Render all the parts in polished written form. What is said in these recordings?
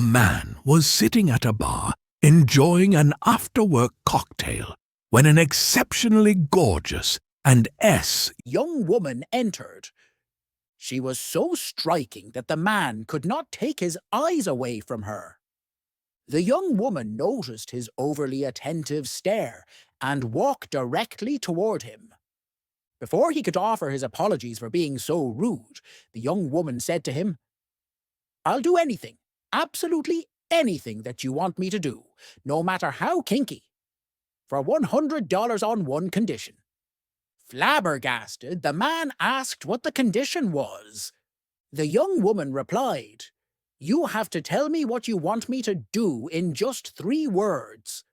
man was sitting at a bar enjoying an after-work cocktail when an exceptionally gorgeous and young woman entered. She was so striking that the man could not take his eyes away from her. The young woman noticed his overly attentive stare and walked directly toward him. Before he could offer his apologies for being so rude, the young woman said to him, "I'll do anything, absolutely anything that you want me to do, no matter how kinky, for $100 on one condition." Flabbergasted, the man asked what the condition was. The young woman replied, "You have to tell me what you want me to do in just 3 words."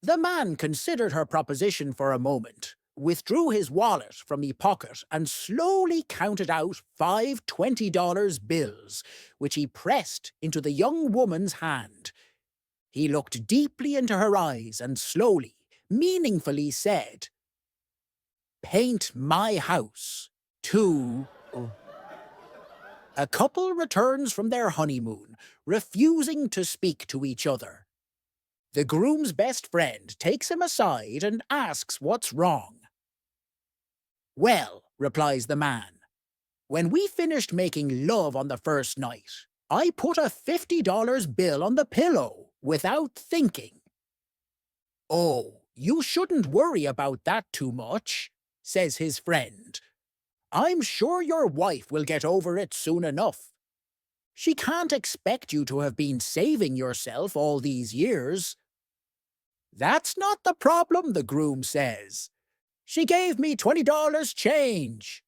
The man considered her proposition for a moment, withdrew his wallet from his pocket and slowly counted out 5 $20 bills, which he pressed into the young woman's hand. He looked deeply into her eyes and slowly, meaningfully said, "Paint my house to..." A couple returns from their honeymoon, refusing to speak to each other. The groom's best friend takes him aside and asks what's wrong. "Well," replies the man, "when we finished making love on the first night, I put a $50 bill on the pillow without thinking." "Oh, you shouldn't worry about that too much," says his friend. "I'm sure your wife will get over it soon enough. She can't expect you to have been saving yourself all these years." "That's not the problem," the groom says. "She gave me $20 change."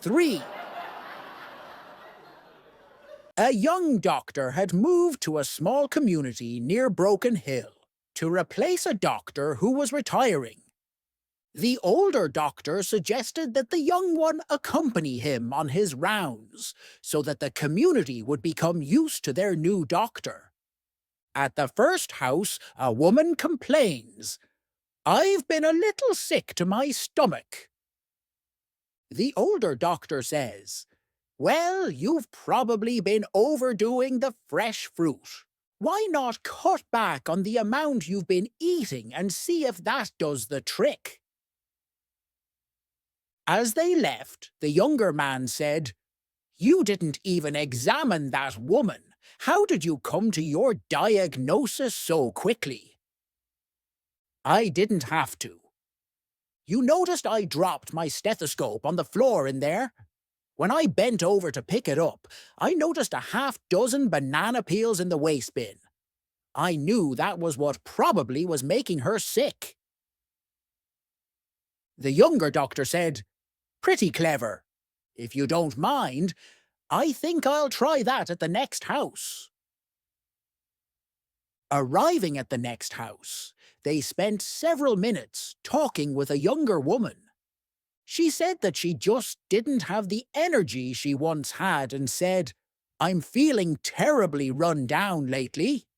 3. A young doctor had moved to a small community near Broken Hill to replace a doctor who was retiring. The older doctor suggested that the young one accompany him on his rounds so that the community would become used to their new doctor. At the first house, a woman complains, "I've been a little sick to my stomach." The older doctor says, "Well, you've probably been overdoing the fresh fruit. Why not cut back on the amount you've been eating and see if that does the trick?" As they left, the younger man said, "You didn't even examine that woman. How did you come to your diagnosis so quickly?" "I didn't have to. You noticed I dropped my stethoscope on the floor in there? When I bent over to pick it up, I noticed a half-dozen banana peels in the waste bin. I knew that was what probably was making her sick." The younger doctor said, "Pretty clever. If you don't mind, I think I'll try that at the next house." Arriving at the next house, they spent several minutes talking with a younger woman. She said that she just didn't have the energy she once had and said, "I'm feeling terribly run down lately."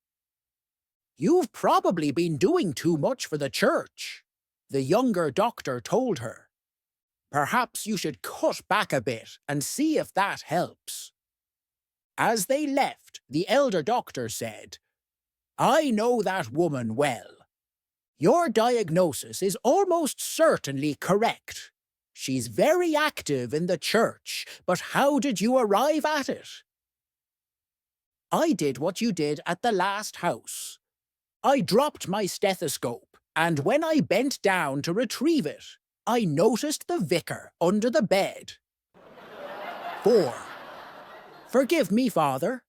"You've probably been doing too much for the church," the younger doctor told her. "Perhaps you should cut back a bit and see if that helps." As they left, the elder doctor said, "I know that woman well. Your diagnosis is almost certainly correct. She's very active in the church, but how did you arrive at it?" "I did what you did at the last house. I dropped my stethoscope, and when I bent down to retrieve it, I noticed the vicar under the bed." 4. "Forgive me, Father,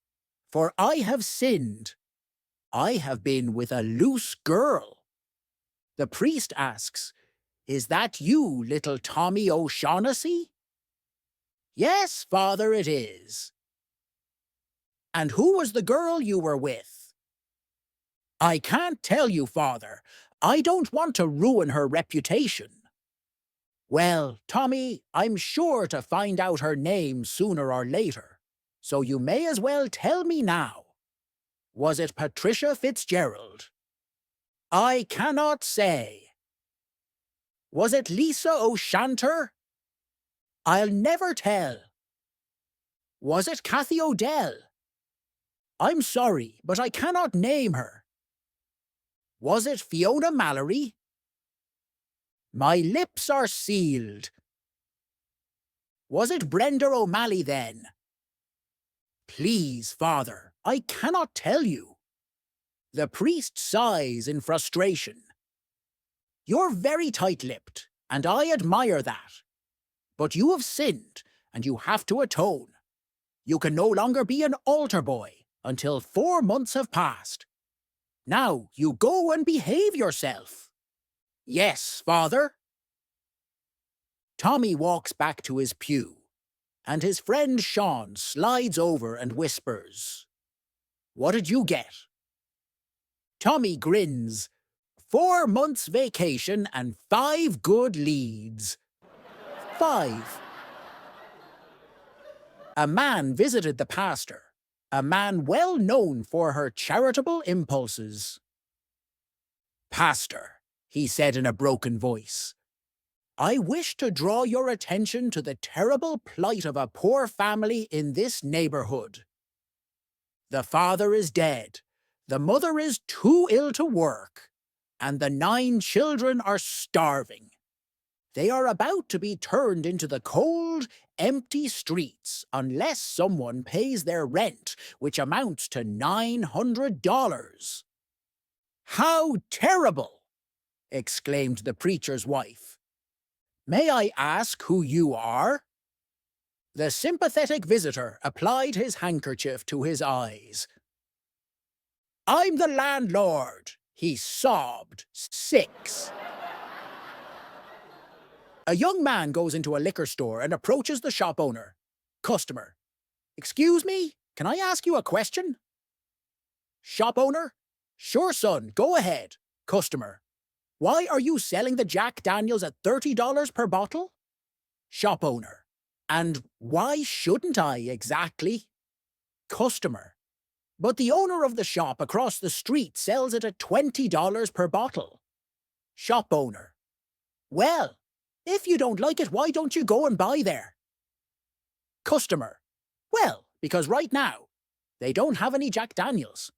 for I have sinned. I have been with a loose girl." The priest asks, "Is that you, little Tommy O'Shaughnessy?" "Yes, Father, it is." "And who was the girl you were with?" "I can't tell you, Father. I don't want to ruin her reputation." "Well, Tommy, I'm sure to find out her name sooner or later, so you may as well tell me now. Was it Patricia Fitzgerald?" "I cannot say." "Was it Lisa O'Shanter?" "I'll never tell." "Was it Cathy Odell?" I'm sorry, but I cannot name her. Was it Fiona Mallory? My lips are sealed. Was it Brenda O'Malley then? Please, Father, I cannot tell you. The priest sighs in frustration. You're very tight-lipped, and I admire that. But you have sinned, and you have to atone. You can no longer be an altar boy until 4 months have passed. Now you go and behave yourself. Yes, Father. Tommy walks back to his pew, and his friend Sean slides over and whispers, What did you get? Tommy grins. 4 months vacation and 5 good leads. 5. A man visited the pastor, a man well known for her charitable impulses. Pastor, he said in a broken voice, I wish to draw your attention to the terrible plight of a poor family in this neighborhood. The father is dead, the mother is too ill to work, and the 9 children are starving. They are about to be turned into the cold, empty streets unless someone pays their rent, which amounts to $900. How terrible! Exclaimed the preacher's wife. May I ask who you are? The sympathetic visitor applied his handkerchief to his eyes. I'm the landlord, he sobbed. 6. A young man goes into a liquor store and approaches the shop owner. Customer. Excuse me, can I ask you a question? Shop owner. Sure, son, go ahead. Customer. Why are you selling the Jack Daniels at $30 per bottle? Shop owner. And why shouldn't I exactly? Customer. But the owner of the shop across the street sells it at $20 per bottle. Shop owner. Well, if you don't like it, why don't you go and buy there? Customer. Well, because right now, they don't have any Jack Daniels.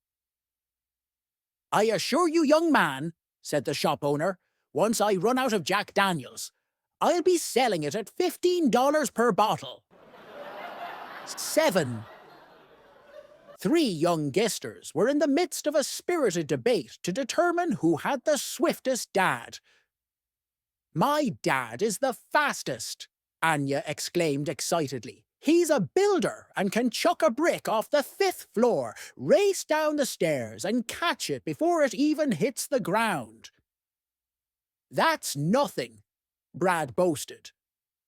I assure you, young man, said the shop owner, once I run out of Jack Daniels, I'll be selling it at $15 per bottle. 7. 3 young guesters were in the midst of a spirited debate to determine who had the swiftest dad. My dad is the fastest, Anya exclaimed excitedly. He's a builder and can chuck a brick off the 5th floor, race down the stairs and catch it before it even hits the ground. That's nothing, Brad boasted.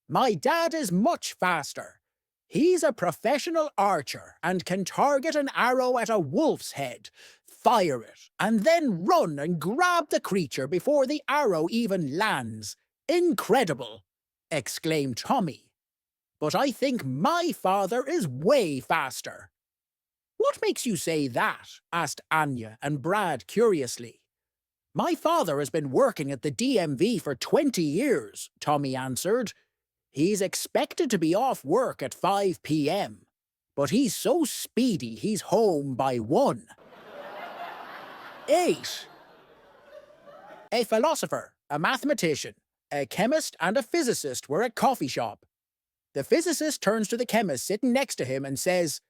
My dad is much faster. He's a professional archer and can target an arrow at a wolf's head, fire it, and then run and grab the creature before the arrow even lands. Incredible, exclaimed Tommy. But I think my father is way faster. What makes you say that? Asked Anya and Brad curiously. My father has been working at the DMV for 20 years, Tommy answered. He's expected to be off work at 5 p.m., but he's so speedy he's home by 1. 8. A philosopher, a mathematician, a chemist and a physicist were at coffee shop. The physicist turns to the chemist sitting next to him and says,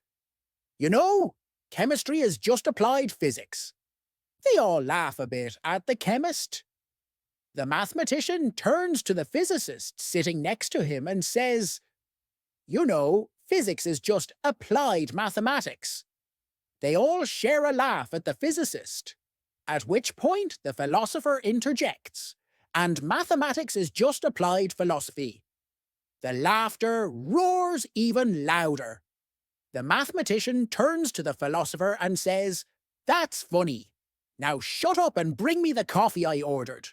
You know, chemistry is just applied physics. They all laugh a bit at the chemist. The mathematician turns to the physicist sitting next to him and says, You know, physics is just applied mathematics. They all share a laugh at the physicist, at which point the philosopher interjects, and mathematics is just applied philosophy. The laughter roars even louder. The mathematician turns to the philosopher and says, That's funny. Now shut up and bring me the coffee I ordered.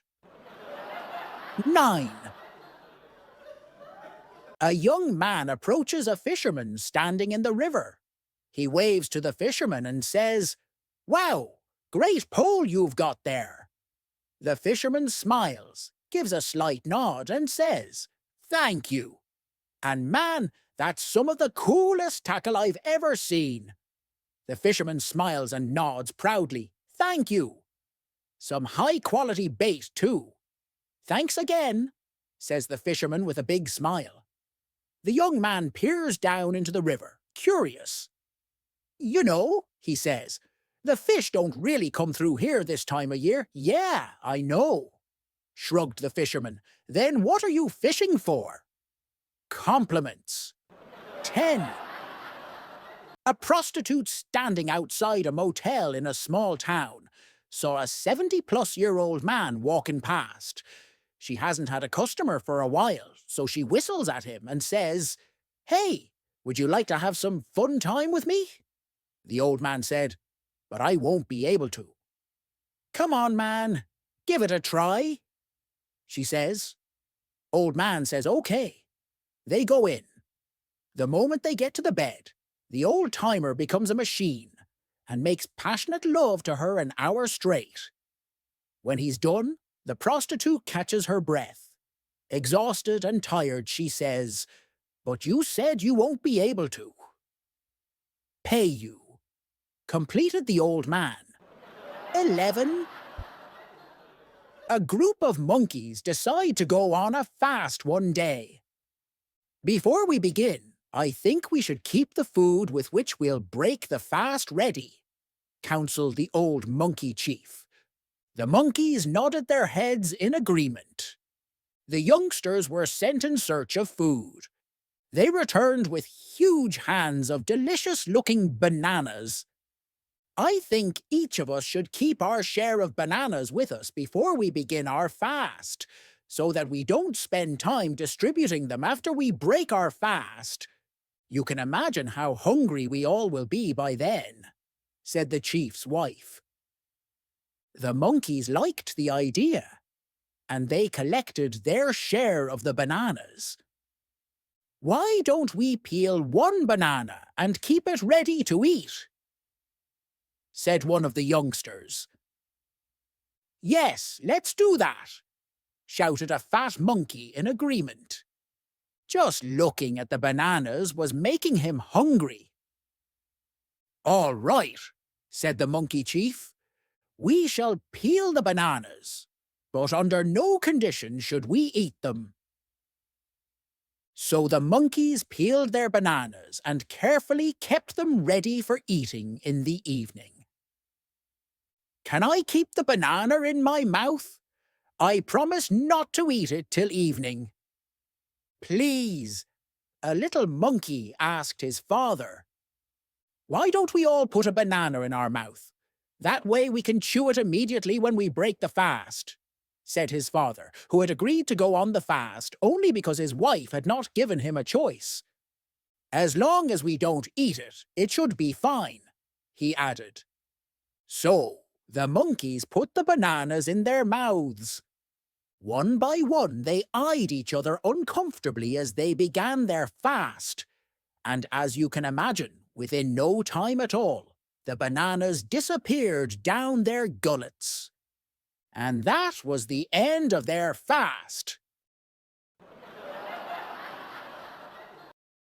9. A young man approaches a fisherman standing in the river. He waves to the fisherman and says, Wow, great pole you've got there. The fisherman smiles, gives a slight nod and says, Thank you. And man, that's some of the coolest tackle I've ever seen. The fisherman smiles and nods proudly. Thank you. Some high-quality bait, too. Thanks again, says the fisherman with a big smile. The young man peers down into the river, curious. You know, he says, the fish don't really come through here this time of year. Yeah, I know, shrugged the fisherman. Then what are you fishing for? Compliments. 10. A prostitute standing outside a motel in a small town saw a 70-plus-year-old man walking past. She hasn't had a customer for a while, so she whistles at him and says, Hey, would you like to have some fun time with me? The old man said, But I won't be able to. Come on, man, give it a try, she says. Old man says, Okay. They go in. The moment they get to the bed, the old-timer becomes a machine and makes passionate love to her an hour straight. When he's done, the prostitute catches her breath. Exhausted and tired, she says, But you said you won't be able to. Pay you, completed the old man. 11. A group of monkeys decide to go on a fast one day. Before we begin, I think we should keep the food with which we'll break the fast ready, counseled the old monkey chief. The monkeys nodded their heads in agreement. The youngsters were sent in search of food. They returned with huge hands of delicious-looking bananas. I think each of us should keep our share of bananas with us before we begin our fast, so that we don't spend time distributing them after we break our fast. You can imagine how hungry we all will be by then, said the chief's wife. The monkeys liked the idea, and they collected their share of the bananas. Why don't we peel one banana and keep it ready to eat? Said one of the youngsters. Yes, let's do that, shouted a fat monkey in agreement. Just looking at the bananas was making him hungry. All right, said the monkey chief. We shall peel the bananas, but under no condition should we eat them. So the monkeys peeled their bananas and carefully kept them ready for eating in the evening. Can I keep the banana in my mouth? I promise not to eat it till evening. Please, a little monkey asked his father. Why don't we all put a banana in our mouth? That way we can chew it immediately when we break the fast, said his father, who had agreed to go on the fast only because his wife had not given him a choice. As long as we don't eat it, it should be fine, he added. So the monkeys put the bananas in their mouths. One by one they eyed each other uncomfortably as they began their fast, and as you can imagine, within no time at all, the bananas disappeared down their gullets. And that was the end of their fast.